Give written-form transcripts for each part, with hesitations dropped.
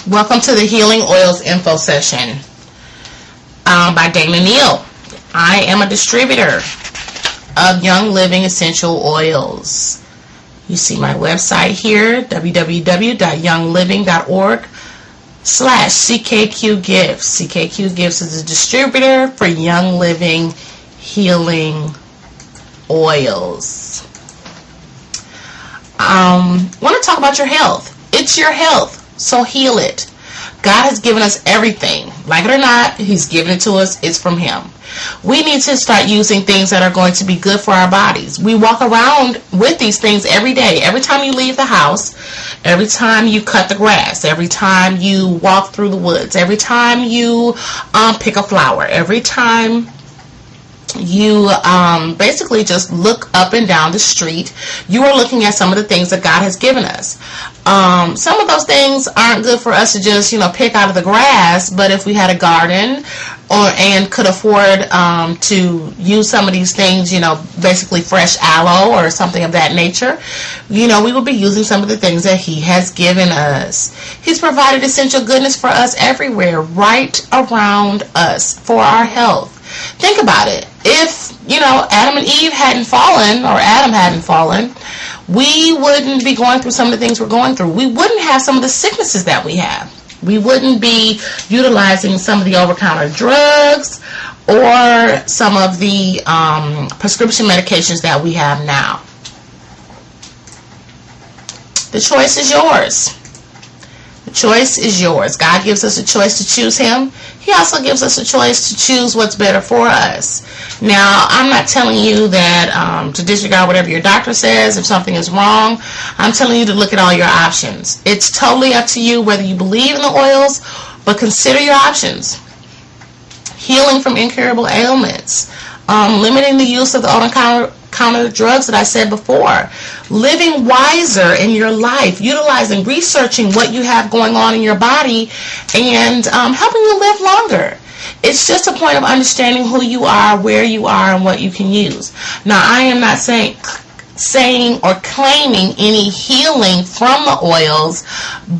Welcome to the Healing Oils info session by Dana Neal. I am a distributor of Young Living essential oils. You see my website here, www.youngliving.org/CKQ Gifts. CKQ Gifts is a distributor for Young Living healing oils. Want to talk about your health. It's your health, so heal it. God has given us everything. Like it or not, He's given it to us. It's from Him. We need to start using things that are going to be good for our bodies. We walk around with these things every day. Every time you leave the house, every time you cut the grass, every time you walk through the woods, every time you pick a flower, every time you basically just look up and down the street, you are looking at some of the things that God has given us. Some of those things aren't good for us to just, pick out of the grass, but if we had a garden and could afford to use some of these things, basically fresh aloe or something of that nature, we would be using some of the things that He has given us. He's provided essential goodness for us everywhere, right around us, for our health. Think about it. If, Adam and Eve hadn't fallen, or Adam hadn't fallen, we wouldn't be going through some of the things we're going through. We wouldn't have some of the sicknesses that we have. We wouldn't be utilizing some of the over-counter drugs or some of the prescription medications that we have now. The choice is yours. The choice is yours. God gives us a choice to choose Him. He also gives us a choice to choose what's better for us. Now, I'm not telling you that to disregard whatever your doctor says if something is wrong. I'm telling you to look at all your options. It's totally up to you whether you believe in the oils, but consider your options. Healing from incurable ailments. Limiting the use of the over-counter drugs that I said before. Living wiser in your life, utilizing, researching what you have going on in your body, and helping you live longer. It's just a point of understanding who you are, where you are, and what you can use. Now, I am not saying or claiming any healing from the oils,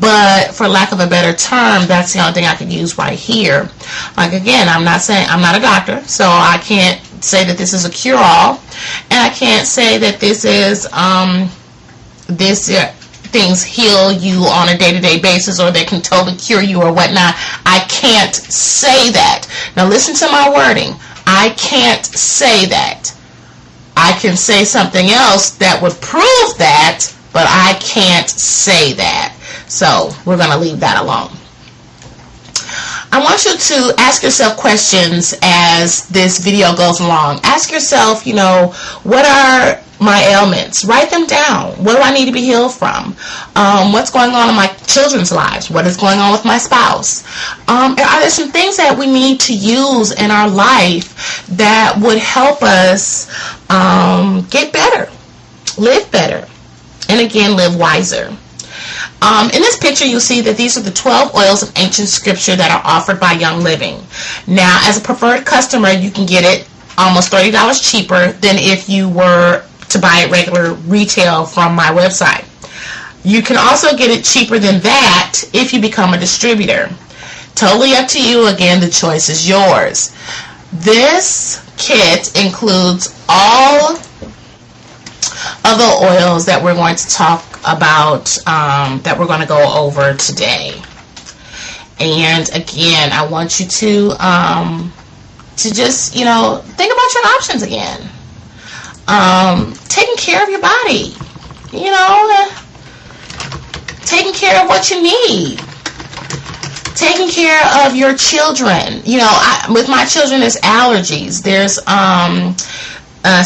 but for lack of a better term, that's the only thing I could use right here. Like, again, I'm not a doctor, so I can't say that this is a cure-all, and I can't say that this is things heal you on a day-to-day basis, or they can totally cure you or whatnot. I can't say that. Now listen to my wording. I can't say that. I can say something else that would prove that, but I can't say that. So we're going to leave that alone. I want you to ask yourself questions as this video goes along. Ask yourself, what are my ailments? Write them down. What do I need to be healed from? What's going on in my children's lives? What is going on with my spouse? Are there some things that we need to use in our life that would help us get better, live better, and again, live wiser? In this picture, you'll see that these are the 12 oils of ancient scripture that are offered by Young Living. Now, as a preferred customer, you can get it almost $30 cheaper than if you were to buy it regular retail from my website. You can also get it cheaper than that if you become a distributor. Totally up to you. Again, the choice is yours. This kit includes all of the oils that we're going to talk about, that we're going to go over today. And again, I want you to just, think about your options again. Taking care of your body, taking care of what you need, taking care of your children. With my children, there's allergies, there's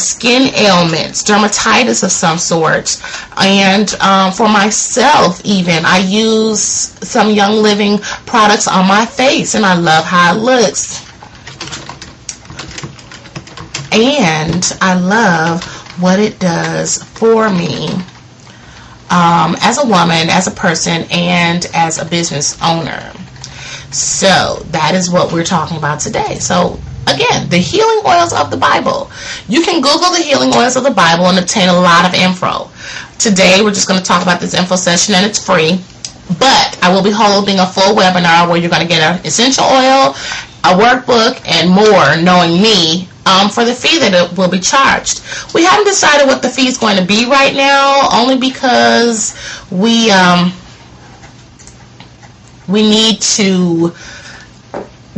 skin ailments, dermatitis of some sort, and for myself even, I use some Young Living products on my face, and I love how it looks. And I love what it does for me as a woman, as a person, and as a business owner. So that is what we're talking about today. So again, the healing oils of the Bible. You can Google the healing oils of the Bible and obtain a lot of info. Today we're just going to talk about this info session, and it's free. But I will be holding a full webinar where you're going to get an essential oil, a workbook, and more, knowing me, for the fee that it will be charged. We haven't decided what the fee is going to be right now, only because we need to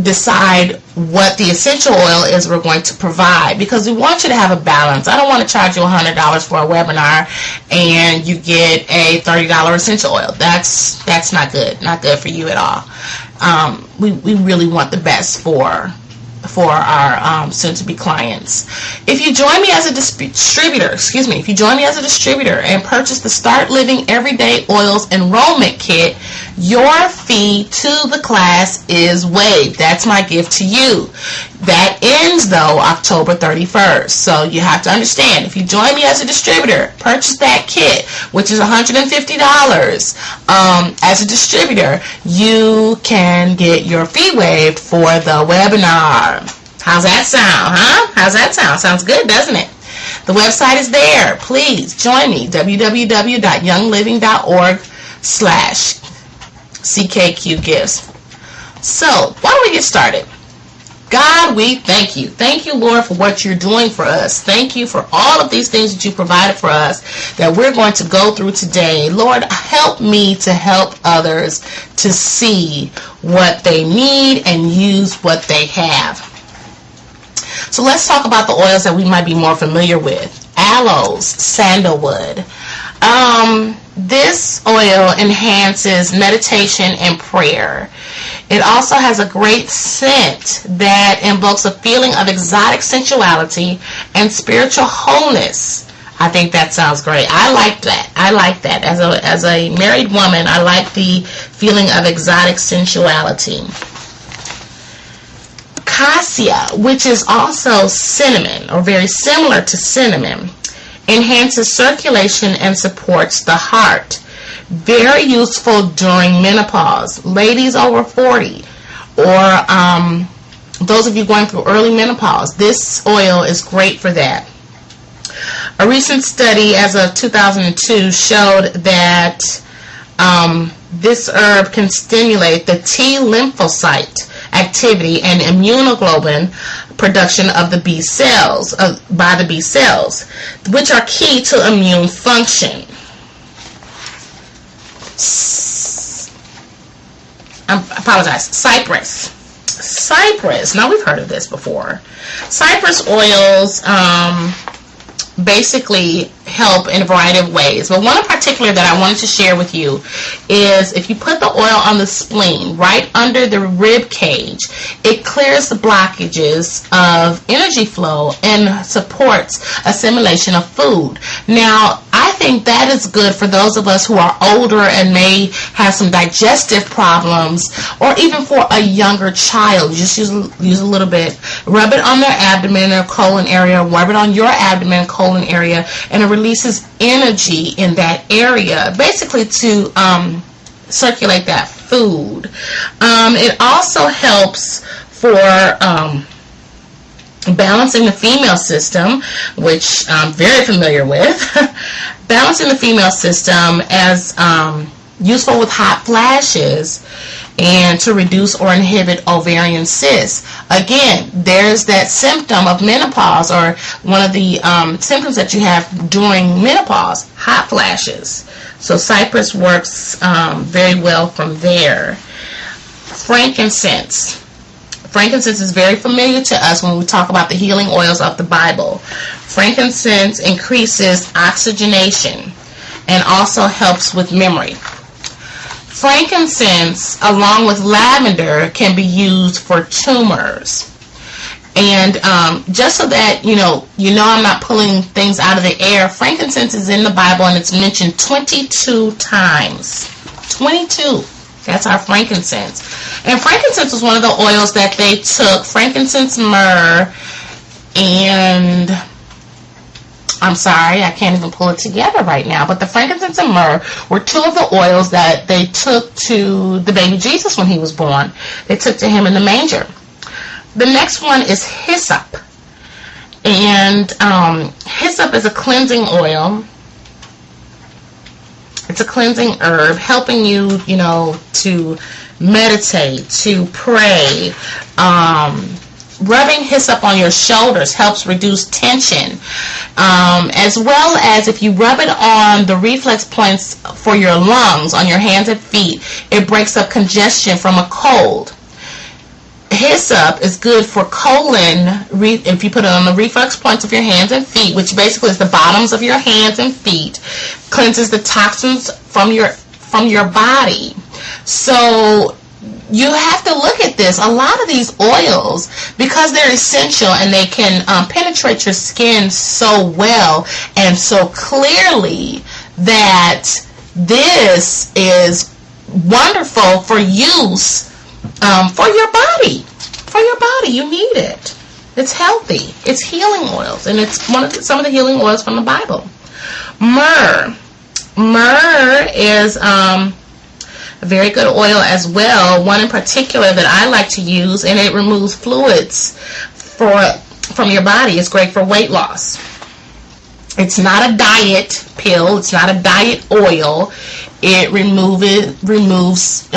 decide what the essential oil is we're going to provide, because we want you to have a balance. I don't want to charge you $100 for a webinar and you get a $30 essential oil. That's not good for you at all. We really want the best for our soon-to-be clients. If you join me as a distributor, and purchase the Start Living Everyday Oils Enrollment Kit, your fee to the class is waived. That's my gift to you. That ends, though, October 31st. So you have to understand, if you join me as a distributor, purchase that kit, which is $150. As a distributor, you can get your fee waived for the webinar. How's that sound, huh? How's that sound? Sounds good, doesn't it? The website is there. Please join me, www.youngliving.org/CKQ Gifts. So, why don't we get started? God, we thank you. Thank you, Lord, for what you're doing for us. Thank you for all of these things that you provided for us that we're going to go through today. Lord, help me to help others to see what they need and use what they have. So let's talk about the oils that we might be more familiar with. Aloes, sandalwood. This oil enhances meditation and prayer. It also has a great scent that invokes a feeling of exotic sensuality and spiritual wholeness. I think that sounds great. I like that. As a married woman, I like the feeling of exotic sensuality. Cassia, which is also cinnamon, or very similar to cinnamon, enhances circulation and supports the heart. Very useful during menopause. Ladies over 40, or those of you going through early menopause, this oil is great for that. A recent study as of 2002 showed that this herb can stimulate the T lymphocyte activity and immunoglobulin production of the B cells, by the B cells, which are key to immune function. Cypress. Now, we've heard of this before. Cypress oils basically help in a variety of ways, but one in particular that I wanted to share with you is if you put the oil on the spleen right under the rib cage, it clears the blockages of energy flow and supports assimilation of food. Now, I think that is good for those of us who are older and may have some digestive problems, or even for a younger child. Just use a little bit, rub it on their abdomen or colon area, rub it on your abdomen, colon area, and it releases energy in that area, basically to circulate that food. It also helps for balancing the female system, which I'm very familiar with. Balancing the female system as useful with hot flashes and to reduce or inhibit ovarian cysts. Again, there's that symptom of menopause, or one of the symptoms that you have during menopause, hot flashes. So cypress works very well from there. Frankincense. Frankincense is very familiar to us when we talk about the healing oils of the Bible. Frankincense increases oxygenation and also helps with memory. Frankincense, along with lavender, can be used for tumors. And just so that you know I'm not pulling things out of the air, frankincense is in the Bible and it's mentioned 22 times. 22. That's our frankincense. And frankincense was one of the oils that they took. Frankincense, myrrh, and I'm sorry, I can't even pull it together right now. But the frankincense and myrrh were two of the oils that they took to the baby Jesus when he was born. They took to him in the manger. The next one is hyssop. And hyssop is a cleansing oil. It's a cleansing herb, helping you, to meditate, to pray. Rubbing hyssop on your shoulders helps reduce tension, as well as if you rub it on the reflex points for your lungs, on your hands and feet, it breaks up congestion from a cold. Hyssop is good for colon, if you put it on the reflex points of your hands and feet, which basically is the bottoms of your hands and feet, cleanses the toxins from your body. So you have to look at this. A lot of these oils, because they're essential and they can penetrate your skin so well and so clearly, that this is wonderful for use for your body. For your body, you need it. It's healthy. It's healing oils, and it's some of the healing oils from the Bible. Myrrh. Myrrh is a very good oil as well. One in particular that I like to use, and it removes fluids from your body. It's great for weight loss. It's not a diet pill. It's not a diet oil. It removes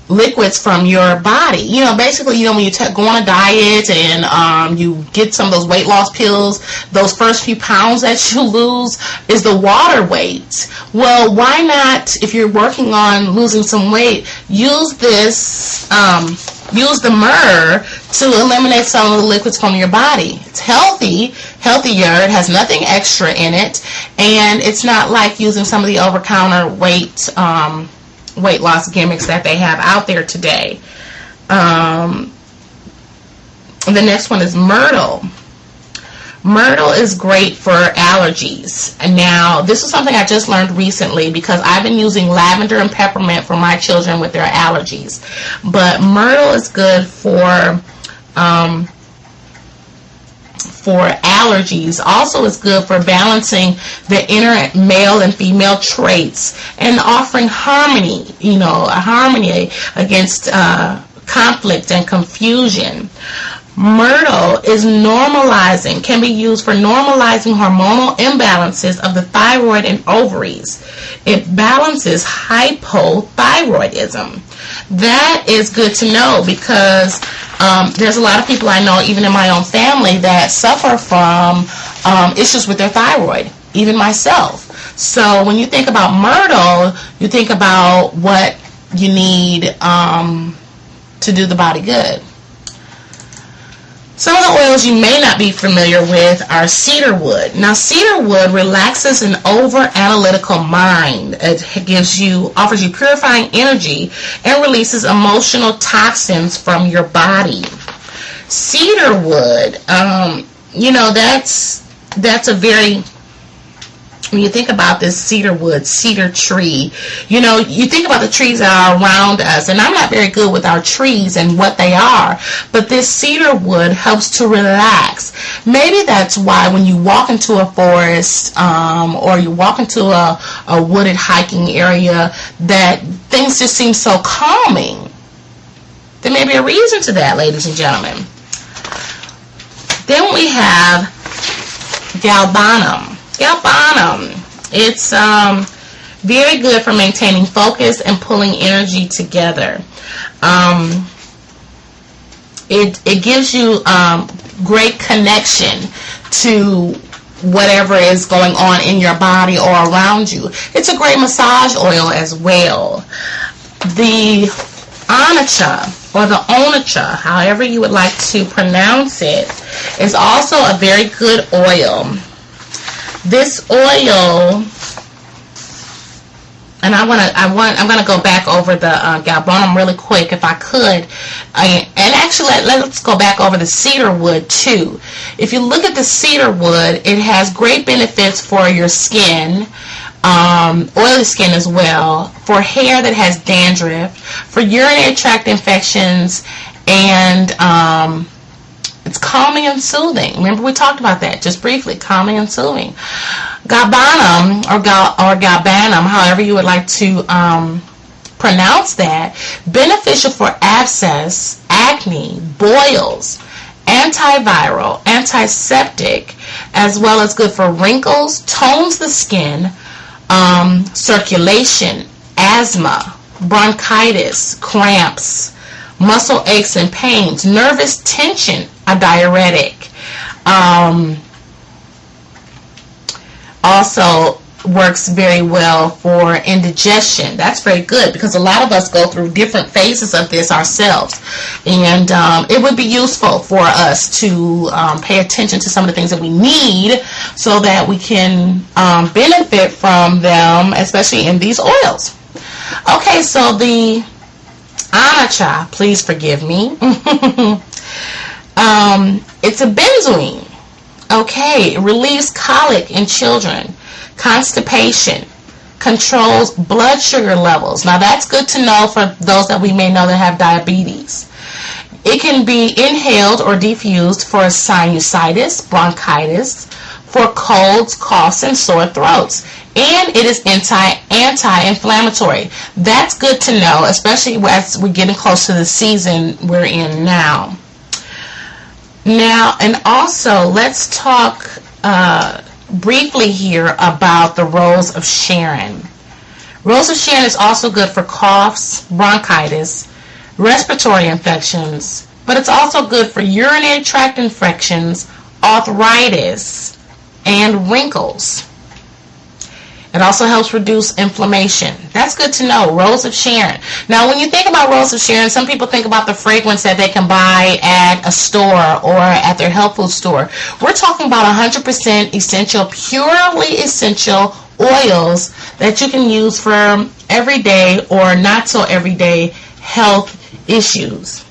liquids from your body. Basically, when you go on a diet and you get some of those weight loss pills, those first few pounds that you lose is the water weight. Well, why not, if you're working on losing some weight, use this, use the myrrh to eliminate some of the liquids from your body. It's healthier, it has nothing extra in it, and it's not like using some of the over-counter weight loss gimmicks that they have out there today. The next one is myrtle. Myrtle is great for allergies. And now, this is something I just learned recently because I've been using lavender and peppermint for my children with their allergies. But myrtle is good for allergies. Also, it's good for balancing the inner male and female traits and offering harmony, a harmony against conflict and confusion. Myrtle can be used for normalizing hormonal imbalances of the thyroid and ovaries. It balances hypothyroidism. That is good to know because there's a lot of people I know, even in my own family, that suffer from issues with their thyroid, even myself. So when you think about myrtle, you think about what you need to do the body good. Some of the oils you may not be familiar with are cedarwood. Now, cedarwood relaxes an over-analytical mind. It offers you purifying energy and releases emotional toxins from your body. Cedarwood, that's a very, when you think about this cedar tree, you think about the trees that are around us, and I'm not very good with our trees and what they are, but this cedar wood helps to relax. Maybe that's why when you walk into a forest or you walk into a wooded hiking area, that things just seem so calming. There may be a reason to that, ladies and gentlemen. Then we have galbanum. Galbanum. It's very good for maintaining focus and pulling energy together. It gives you great connection to whatever is going on in your body or around you. It's a great massage oil as well. The onycha or the onycha, however you would like to pronounce it, is also a very good oil. This oil, and I'm gonna go back over the galbanum really quick if I could, and actually let's go back over the cedar wood too. If you look at the cedar wood, it has great benefits for your skin, oily skin as well, for hair that has dandruff, for urinary tract infections, and it's calming and soothing. Remember, we talked about that just briefly, calming and soothing. Galbanum or galbanum, however you would like to pronounce that, beneficial for abscess, acne, boils, antiviral, antiseptic, as well as good for wrinkles, tones the skin, circulation, asthma, bronchitis, cramps, muscle aches and pains, nervous tension, a diuretic. Also works very well for indigestion. That's very good because a lot of us go through different phases of this ourselves, and it would be useful for us to pay attention to some of the things that we need so that we can benefit from them, especially in these oils. Okay, so the Anacha, please forgive me. It's a benzoin. Okay, it relieves colic in children, constipation, controls blood sugar levels. Now that's good to know for those that we may know that have diabetes. It can be inhaled or diffused for sinusitis, bronchitis, for colds, coughs, and sore throats. And it is anti-inflammatory. That's good to know, especially as we're getting close to the season we're in now. Now, and also, let's talk briefly here about the Rose of Sharon. Rose of Sharon is also good for coughs, bronchitis, respiratory infections, but it's also good for urinary tract infections, arthritis, and wrinkles. It also helps reduce inflammation. That's good to know. Rose of Sharon. Now, when you think about Rose of Sharon, some people think about the fragrance that they can buy at a store or at their health food store. We're talking about 100% essential, purely essential oils that you can use for everyday or not so everyday health issues.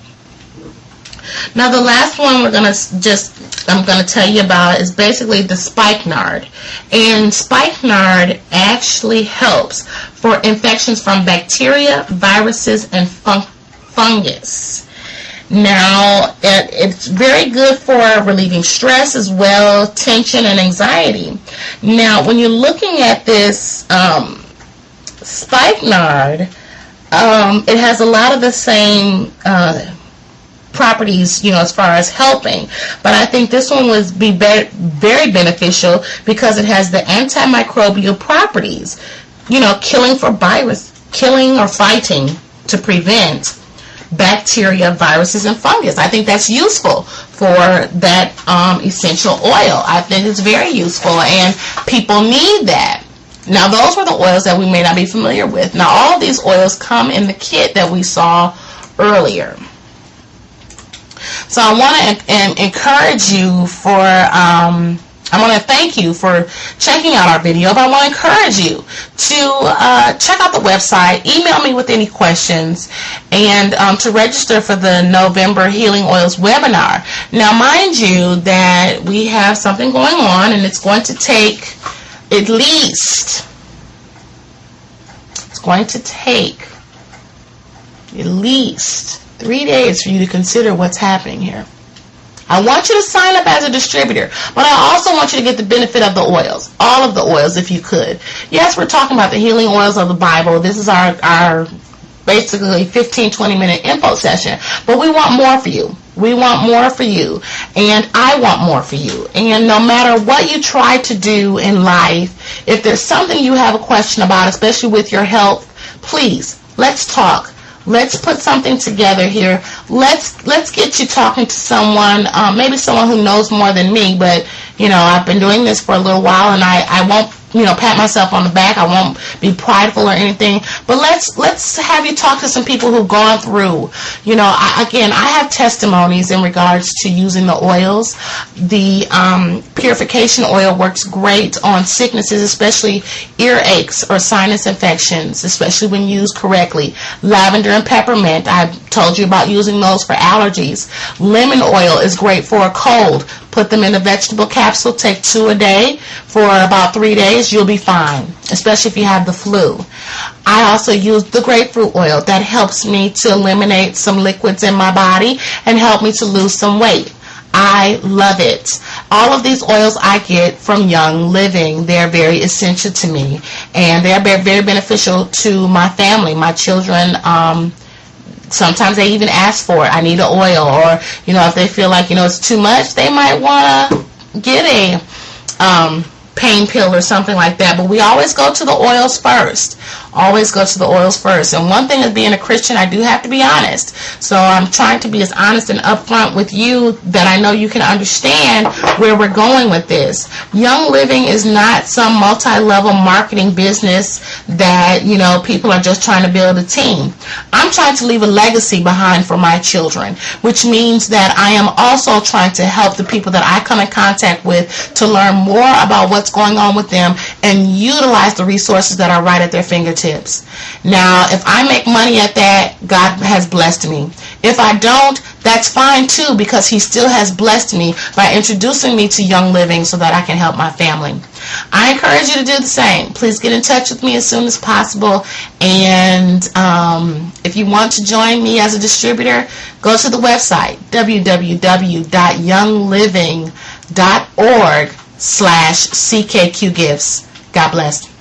Now, the last one I'm going to tell you about is basically the spikenard. And spikenard actually helps for infections from bacteria, viruses, and fungus. Now, it's very good for relieving stress as well, tension, and anxiety. Now, when you're looking at this spikenard, it has a lot of the same properties, as far as helping, but I think this one would be very beneficial because it has the antimicrobial properties, killing or fighting to prevent bacteria, viruses, and fungus. I think that's useful for that essential oil. I think it's very useful, and people need that. Now, those were the oils that we may not be familiar with. Now, all of these oils come in the kit that we saw earlier. So I want to encourage you I want to thank you for checking out our video, but I want to encourage you to check out the website, email me with any questions, and to register for the November Healing Oils webinar. Now, mind you that we have something going on, and it's going to take at least 3 days for you to consider what's happening here. I want you to sign up as a distributor, but I also want you to get the benefit of the oils, all of the oils if you could. Yes, we're talking about the healing oils of the Bible. This is our basically 15-20 minute info session, but we want more for you. We want more for you, and I want more for you. And no matter what you try to do in life, if there's something you have a question about, especially with your health, please, let's talk. Let's put something together here. Let's get you talking to someone, maybe someone who knows more than me, but, I've been doing this for a little while, and I won't, pat myself on the back. I won't be prideful or anything, but let's have you talk to some people who've gone through, I have testimonies in regards to using the oils. The purification oil works great on sicknesses, especially earaches or sinus infections, especially when used correctly. Lavender and peppermint, I told you about using those for allergies. Lemon oil is great for a cold. Put them in a vegetable capsule, take 2 a day for about 3 days, you'll be fine, especially if you have the flu. I also use the grapefruit oil. That helps me to eliminate some liquids in my body and help me to lose some weight. I love it. All of these oils I get from Young Living. They're very essential to me, and they're very beneficial to my family, my children. Sometimes they even ask for it. I need an oil, or if they feel like it's too much, they might want to get pain pill or something like that. But we always go to the oils first. Always go to the oils first. And one thing is, being a Christian, I do have to be honest. So I'm trying to be as honest and upfront with you that I know you can understand where we're going with this. Young Living is not some multi-level marketing business that, you know, people are just trying to build a team. I'm trying to leave a legacy behind for my children, which means that I am also trying to help the people that I come in contact with to learn more about what's going on with them and utilize the resources that are right at their fingertips. Now, if I make money at that, God has blessed me. If I don't, that's fine too, because He still has blessed me by introducing me to Young Living so that I can help my family. I encourage you to do the same. Please get in touch with me as soon as possible. And if you want to join me as a distributor, go to the website, www.youngliving.org/CKQ Gifts. God bless.